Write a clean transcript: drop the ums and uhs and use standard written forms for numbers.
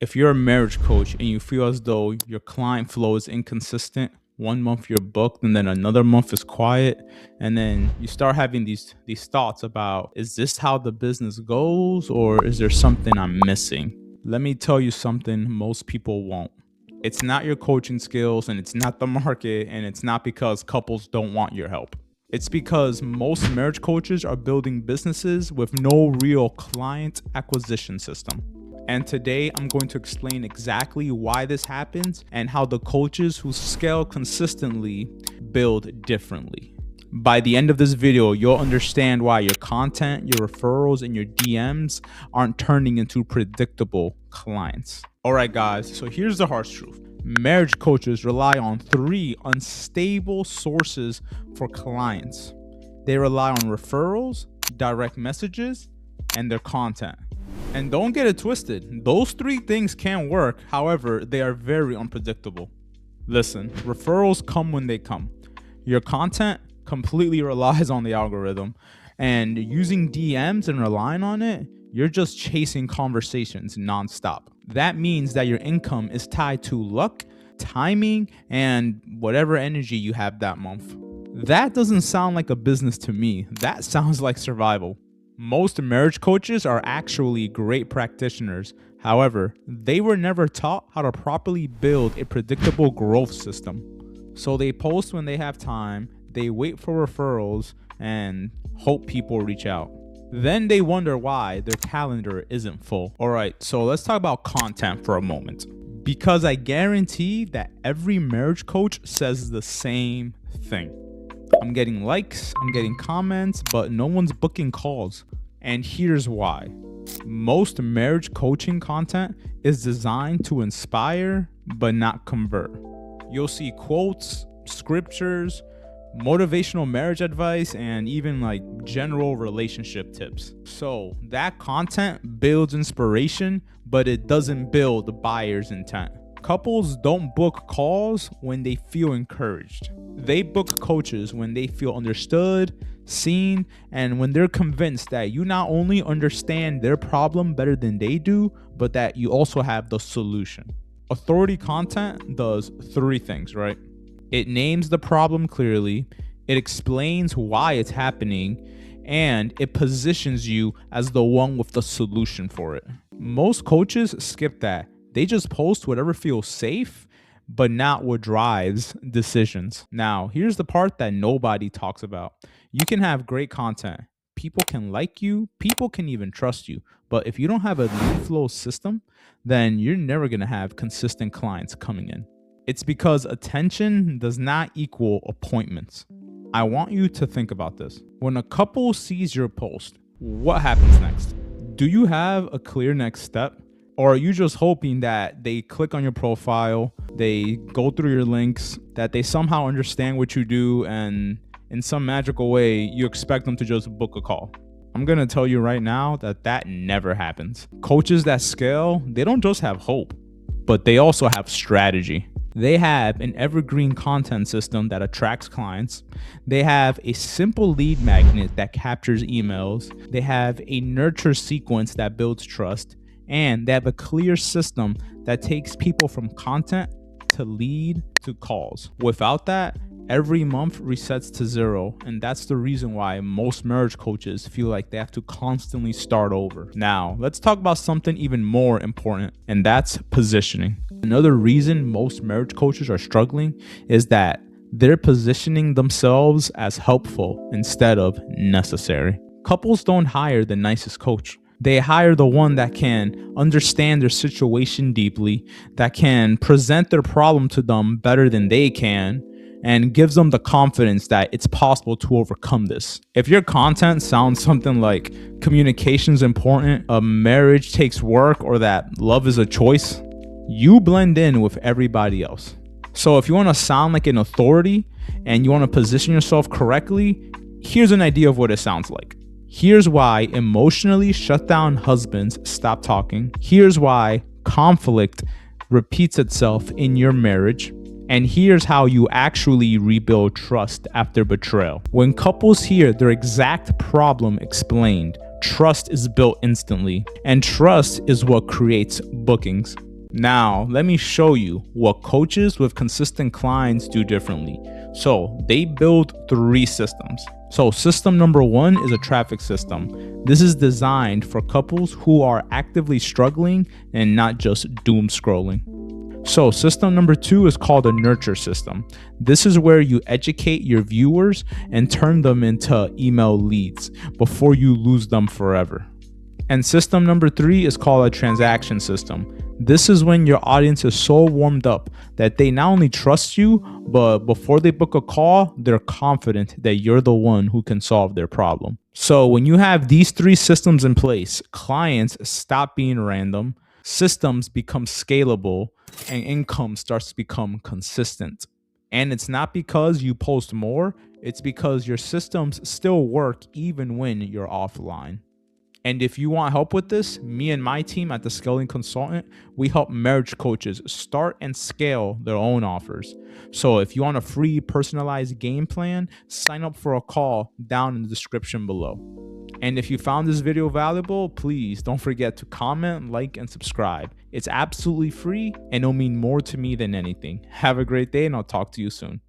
If you're a marriage coach and you feel as though your client flow is inconsistent, one month you're booked and then another month is quiet, and then you start having these thoughts about, is this how the business goes or is there something I'm missing? Let me tell you something most people won't. It's not your coaching skills, and it's not the market, and it's not because couples don't want your help. It's because most marriage coaches are building businesses with no real client acquisition system. And today I'm going to explain exactly why this happens and how the coaches who scale consistently build differently. By the end of this video, you'll understand why your content, your referrals, and your DMs aren't turning into predictable clients. All right, guys, so here's the harsh truth. Marriage coaches rely on 3 unstable sources for clients. They rely on referrals, direct messages, and their content. And don't get it twisted, those 3 things can work, however, they are very unpredictable. Listen, referrals come when they come. Your content completely relies on the algorithm, and using DMs and relying on it, you're just chasing conversations nonstop. That means that your income is tied to luck, timing, and whatever energy you have that month. That doesn't sound like a business to me. That sounds like survival. Most marriage coaches are actually great practitioners. However, they were never taught how to properly build a predictable growth system. So they post when they have time, they wait for referrals, and hope people reach out. Then they wonder why their calendar isn't full. All right, so let's talk about content for a moment. Because I guarantee that every marriage coach says the same thing. I'm getting likes, I'm getting comments, but no one's booking calls. And here's why. Most marriage coaching content is designed to inspire, but not convert. You'll see quotes, scriptures, motivational marriage advice, and even like general relationship tips. So that content builds inspiration, but it doesn't build the buyer's intent. Couples don't book calls when they feel encouraged. They book coaches when they feel understood, seen, and when they're convinced that you not only understand their problem better than they do, but that you also have the solution. Authority content does 3 things, right? It names the problem clearly, it explains why it's happening, and it positions you as the one with the solution for it. Most coaches skip that. They just post whatever feels safe, but not what drives decisions. Now, here's the part that nobody talks about. You can have great content. People can like you. People can even trust you. But if you don't have a lead flow system, then you're never going to have consistent clients coming in. It's because attention does not equal appointments. I want you to think about this. When a couple sees your post, what happens next? Do you have a clear next step? Or are you just hoping that they click on your profile, they go through your links, that they somehow understand what you do, and in some magical way, you expect them to just book a call? I'm going to tell you right now that never happens. Coaches that scale, they don't just have hope, but they also have strategy. They have an evergreen content system that attracts clients. They have a simple lead magnet that captures emails. They have a nurture sequence that builds trust. And they have a clear system that takes people from content to lead to calls. Without that, every month resets to 0. And that's the reason why most marriage coaches feel like they have to constantly start over. Now, let's talk about something even more important, and that's positioning. Another reason most marriage coaches are struggling is that they're positioning themselves as helpful instead of necessary. Couples don't hire the nicest coach. They hire the one that can understand their situation deeply, that can present their problem to them better than they can, and gives them the confidence that it's possible to overcome this. If your content sounds something like communication's important, a marriage takes work, or that love is a choice, you blend in with everybody else. So if you want to sound like an authority and you want to position yourself correctly, here's an idea of what it sounds like. Here's why emotionally shut down husbands stop talking. Here's why conflict repeats itself in your marriage. And here's how you actually rebuild trust after betrayal. When couples hear their exact problem explained, trust is built instantly. And trust is what creates bookings. Now, let me show you what coaches with consistent clients do differently. So, they build 3 systems. So, system number 1 is a traffic system. This is designed for couples who are actively struggling and not just doom scrolling. So, system number 2 is called a nurture system. This is where you educate your viewers and turn them into email leads before you lose them forever. And system number 3 is called a transaction system. This is when your audience is so warmed up that they not only trust you, but before they book a call, they're confident that you're the one who can solve their problem. So when you have these 3 systems in place, clients stop being random, systems become scalable, and income starts to become consistent. And it's not because you post more, it's because your systems still work even when you're offline. And if you want help with this, me and my team at the Scaling Consultant, we help marriage coaches start and scale their own offers. So if you want a free personalized game plan, sign up for a call down in the description below. And if you found this video valuable, please don't forget to comment, like, and subscribe. It's absolutely free and it'll mean more to me than anything. Have a great day and I'll talk to you soon.